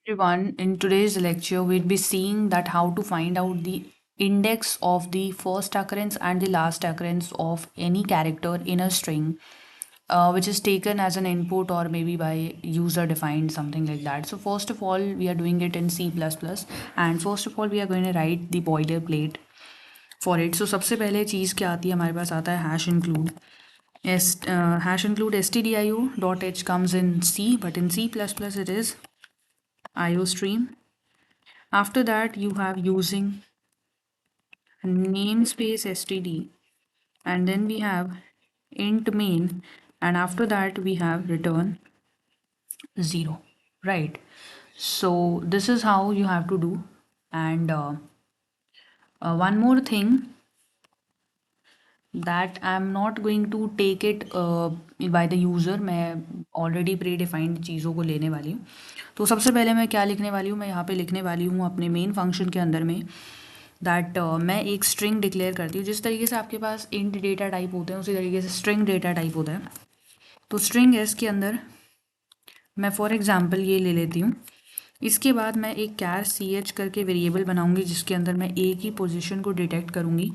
Everyone, in today's lecture, we'll be seeing that how to find out the index of the first occurrence and the last occurrence of any character in a string, which is taken as an input or maybe by user defined something like that. So first of all, we are doing it in C++, and first of all, we are going to write the boilerplate for it. So सबसे पहले चीज़ क्या आती है हमारे पास आता है hash include. Hash include stdio dot h comes in C, but in C++ it is iostream. After that, you have using namespace std, and then we have int main, and after that we have return 0, right? So this is how you have to do. And one more thing, that I'm not going to take it by the user. मैं already predefined चीज़ों को लेने वाली हूँ. तो सबसे पहले मैं क्या लिखने वाली हूँ, मैं यहाँ पे लिखने वाली हूँ अपने मेन फंक्शन के अंदर में दैट मैं एक स्ट्रिंग डिक्लेयर करती हूँ. जिस तरीके से आपके पास इंट डेटा टाइप होते हैं उसी तरीके से स्ट्रिंग डेटा टाइप होता है. तो स्ट्रिंग एस के अंदर मैं फॉर एग्जांपल ये ले लेती हूँ. इसके बाद मैं एक कैर सी एच करके वेरिएबल बनाऊँगी जिसके अंदर मैं एक ही पोजीशन को डिटेक्ट करूँगी,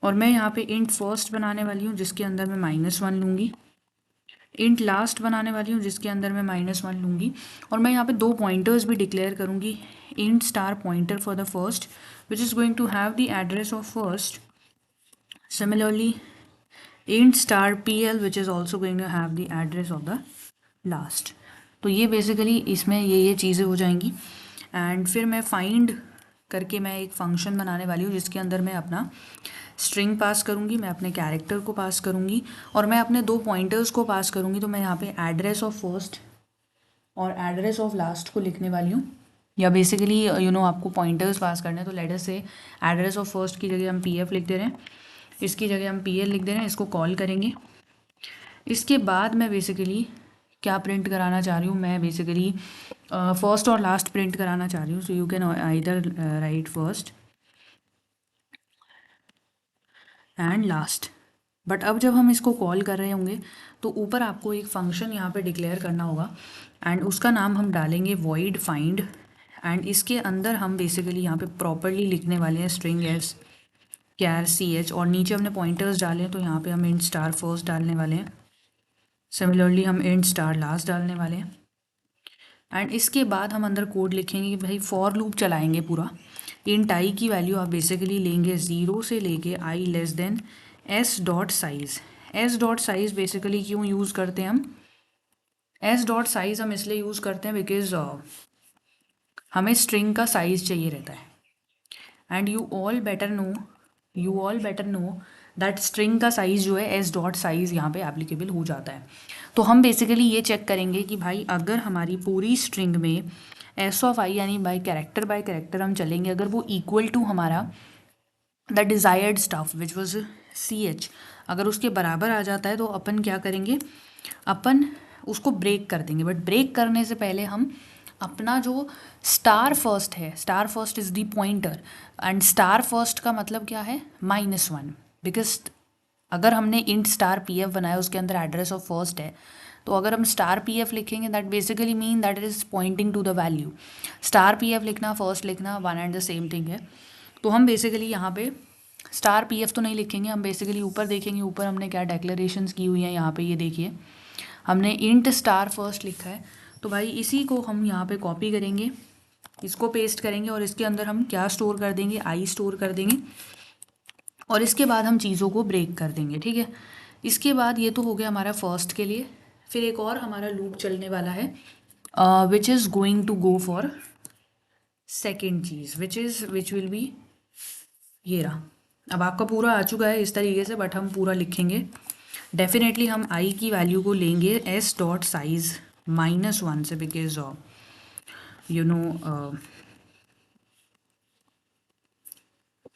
और मैं यहाँ पे इंट फर्स्ट बनाने वाली हूँ जिसके अंदर मैं -1 लूँगी. इंट लास्ट बनाने वाली हूँ जिसके अंदर मैं -1 लूँगी, और मैं यहाँ पे दो पॉइंटर्स भी डिक्लेयर करूँगी. Int star pointer for the first which is going to have the address of first. Similarly int star pl which is also going to have the address of the last. तो ये basically इसमें ये चीज़ें हो जाएंगी. And फिर मैं find करके मैं एक फंक्शन बनाने वाली हूँ जिसके अंदर मैं अपना स्ट्रिंग पास करूँगी, मैं अपने कैरेक्टर को पास करूँगी, और मैं अपने दो पॉइंटर्स को पास करूँगी. तो मैं यहाँ पे एड्रेस ऑफ फर्स्ट और एड्रेस ऑफ लास्ट को लिखने वाली हूँ, या बेसिकली आपको पॉइंटर्स पास करने हैं. तो लेटर से एड्रेस ऑफ फर्स्ट की जगह हम pf लिख दे रहे हैं, इसकी जगह हम pl लिख दे रहे हैं, इसको कॉल करेंगे. इसके बाद मैं बेसिकली क्या प्रिंट कराना चाह रही हूँ, मैं बेसिकली फर्स्ट और लास्ट प्रिंट कराना चाह रही हूँ. So you can either right first and last. But अब जब हम इसको कॉल कर रहे होंगे तो ऊपर आपको एक फंक्शन यहाँ पे डिक्लेयर करना होगा, एंड उसका नाम हम डालेंगे void find. एंड इसके अंदर हम बेसिकली यहाँ पे प्रॉपरली लिखने वाले हैं स्ट्रिंग एस कैर सी एच, और नीचे हमने पॉइंटर्स डाले हैं तो यहाँ पे हम इंट स्टार फर्स्ट डालने वाले हैं. सिमिलरली हम इंट स्टार लास्ट डालने वाले हैं. एंड इसके बाद हम अंदर कोड लिखेंगे कि भाई फॉर लूप चलाएंगे पूरा. इंट आई की वैल्यू आप बेसिकली लेंगे 0 से लेके I less than S dot size. S dot size basically क्यों यूज़ करते हैं हम, एस डॉट साइज हम इसलिए यूज़ करते हैं बिकॉज हमें स्ट्रिंग का साइज चाहिए रहता है. And you all better know that string का साइज़ जो है एस डॉट साइज़ यहाँ पे एप्लीकेबल हो जाता है. तो हम बेसिकली ये चेक करेंगे कि भाई अगर हमारी पूरी स्ट्रिंग में एस ऑफ आई यानी बाय कैरेक्टर हम चलेंगे, अगर वो इक्वल टू हमारा the desired stuff which was C H, अगर उसके बराबर आ जाता है तो अपन क्या करेंगे, अपन उसको ब्रेक कर देंगे. बट ब्रेक करने से पहले हम अपना जो स्टार फर्स्ट है, star first is the pointer, and star first का मतलब क्या है, -1. बिकॉज अगर हमने इंट स्टार पी एफ बनाया उसके अंदर एड्रेस ऑफ फर्स्ट है, तो अगर हम स्टार पी एफ लिखेंगे that basically mean that it is pointing to the value. Star P F लिखना फर्स्ट लिखना one and the same thing है. तो हम बेसिकली यहाँ पे स्टार पी एफ तो नहीं लिखेंगे, हम बेसिकली ऊपर देखेंगे, ऊपर हमने क्या डेक्लेरेशंस की हुई हैं. यहाँ पे ये देखिए हमने इंट स्टार फर्स्ट लिखा है. तो भाई इसी को हम यहाँ पे कॉपी करेंगे, इसको पेस्ट करेंगे, और इसके अंदर हम क्या स्टोर कर देंगे, आई स्टोर कर देंगे, और इसके बाद हम चीज़ों को ब्रेक कर देंगे. ठीक है, इसके बाद ये तो हो गया हमारा फर्स्ट के लिए. फिर एक और हमारा लूप चलने वाला है which is going to go for second चीज़ विच विल बी ये रहा. अब आपका पूरा आ चुका है इस तरीके से, बट हम पूरा लिखेंगे. डेफिनेटली हम आई की वैल्यू को लेंगे एस डॉट साइज -1 से, बिकॉज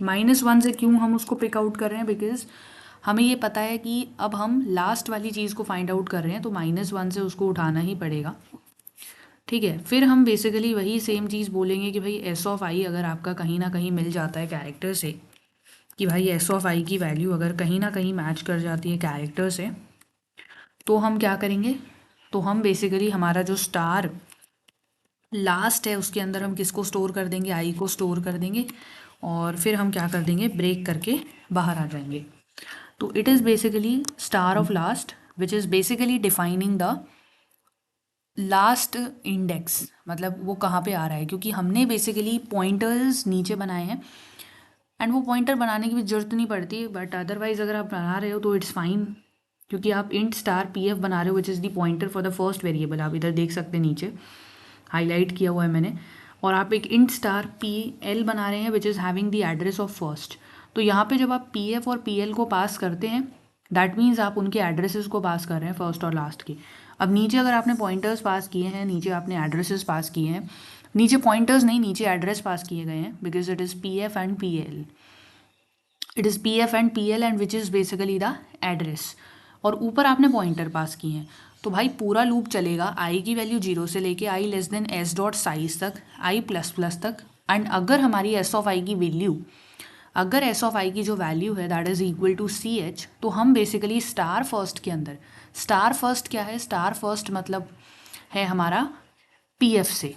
-1 से क्यों हम उसको पिक आउट कर रहे हैं, बिकॉज हमें ये पता है कि अब हम लास्ट वाली चीज़ को फाइंड आउट कर रहे हैं, तो -1 से उसको उठाना ही पड़ेगा. ठीक है, फिर हम बेसिकली वही सेम चीज़ बोलेंगे कि भाई एस ऑफ आई अगर आपका कहीं ना कहीं मिल जाता है कैरेक्टर से, कि भाई एस ऑफ आई की वैल्यू अगर कहीं ना कहीं मैच कर जाती है कैरेक्टर से, तो हम क्या करेंगे, तो हम बेसिकली हमारा जो स्टार लास्ट है उसके अंदर हम किसको स्टोर कर देंगे, आई को स्टोर कर देंगे और फिर हम क्या कर देंगे, ब्रेक करके बाहर आ जाएंगे। तो it is basically star of last which is basically defining the last index, मतलब वो कहाँ पे आ रहा है, क्योंकि हमने बेसिकली पॉइंटर्स नीचे बनाए हैं एंड वो पॉइंटर बनाने की भी ज़रूरत नहीं पड़ती, बट अदरवाइज़ अगर आप बना रहे हो तो इट्स फाइन, क्योंकि आप इंट स्टार पी एफ बना रहे हो which is the pointer for the first variable. आप इधर देख सकते हैं नीचे हाईलाइट किया हुआ है मैंने, और आप एक इंट स्टार पी एल बना रहे हैं which is having the address of first. तो यहाँ पे जब आप पी एफ और पी एल को पास करते हैं दैट मीन्स आप उनके एड्रेसेस को पास कर रहे हैं फर्स्ट और लास्ट के। अब नीचे अगर आपने पॉइंटर्स पास किए हैं, नीचे आपने एड्रेसेस पास किए हैं, नीचे पॉइंटर्स नहीं, नीचे एड्रेस पास किए गए हैं because it is P F and P L, it is P F and P L and which is basically the address, और ऊपर आपने पॉइंटर पास किए हैं। तो भाई पूरा लूप चलेगा आई की वैल्यू 0 से लेके I less than S dot size तक, आई प्लस प्लस तक। एंड अगर हमारी एस ऑफ आई की वैल्यू, अगर एस ऑफ आई की जो वैल्यू है that is equal to C H, तो हम बेसिकली स्टार फर्स्ट के अंदर, स्टार फर्स्ट क्या है, स्टार फर्स्ट मतलब है हमारा पी एफ से,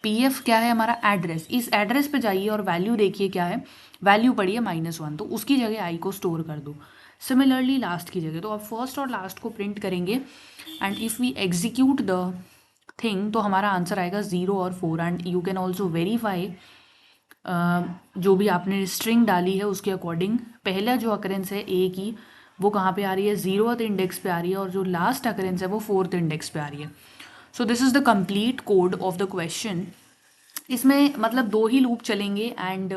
पी एफ क्या है हमारा एड्रेस, इस एड्रेस पे जाइए और वैल्यू देखिए क्या है, वैल्यू पड़ी है -1, तो उसकी जगह आई को स्टोर कर दो। सिमिलरली लास्ट की जगह, तो आप फर्स्ट और लास्ट को प्रिंट करेंगे and if we execute the thing तो हमारा आंसर आएगा 0 और 4। And you can also verify जो भी आपने स्ट्रिंग डाली है उसके अकॉर्डिंग पहला जो अकरेंस है ए की वो कहाँ पे आ रही है, 0th इंडेक्स पे आ रही है, और जो लास्ट अकरेंस है वो 4th इंडेक्स पे आ रही है। So this is the complete code of the question. इसमें मतलब 2 ही लूप चलेंगे एंड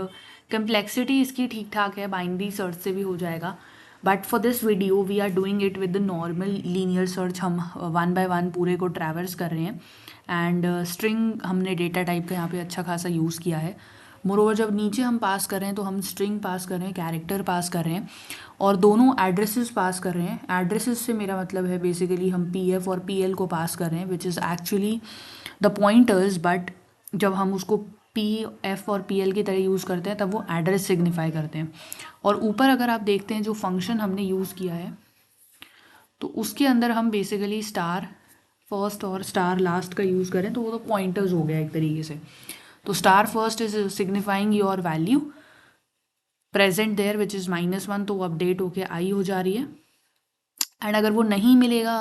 कम्प्लेक्सिटी इसकी ठीक ठाक है, बाइनरी सर्च से भी हो जाएगा, but for this video we are doing it with the normal linear search. हम 1 बाय 1 पूरे को ट्रैवर्स कर रहे हैं एंड स्ट्रिंग हमने डेटा टाइप का यहाँ पे अच्छा खासा यूज़ किया है। मोरोवर जब नीचे हम पास कर रहे हैं तो हम स्ट्रिंग पास कर रहे हैं, कैरेक्टर पास कर रहे हैं और दोनों एड्रेसेस पास कर रहे हैं। एड्रेसेस से मेरा मतलब है बेसिकली हम पी एफ और पी एल को पास कर रहे हैं which is actually the pointers, but जब हम उसको पी एफ और पी एल की तरह यूज़ करते हैं तब वो एड्रेस सिग्निफाई करते हैं। और ऊपर अगर आप देखते हैं जो फंक्शन हमने यूज़ किया है तो उसके अंदर हम बेसिकली स्टार फर्स्ट और स्टार लास्ट का यूज़ करें तो वो तो पॉइंटर्स हो गया एक तरीके से। तो star first is signifying your value present there which is -1, तो वो अपडेट होके आई हो जा रही है। एंड अगर वो नहीं मिलेगा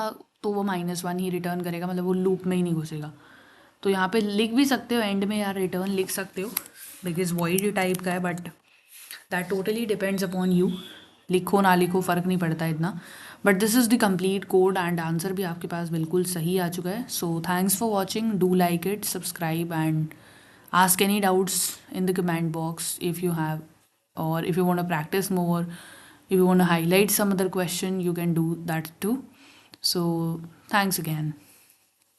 तो वो -1 ही रिटर्न करेगा, मतलब वो लूप में ही नहीं घुसेगा। तो यहाँ पे लिख भी सकते हो एंड में यार रिटर्न लिख सकते हो बिकॉज वॉइड टाइप का है, but that totally depends upon you, लिखो ना लिखो फ़र्क नहीं पड़ता इतना। But this is the complete code and answer भी आपके पास बिल्कुल सही आ चुका है। So thanks for watching, do like it, subscribe and ask any doubts in the comment box if you have, or if you want to practice more, if you want to highlight some other question you can do that too. So thanks again.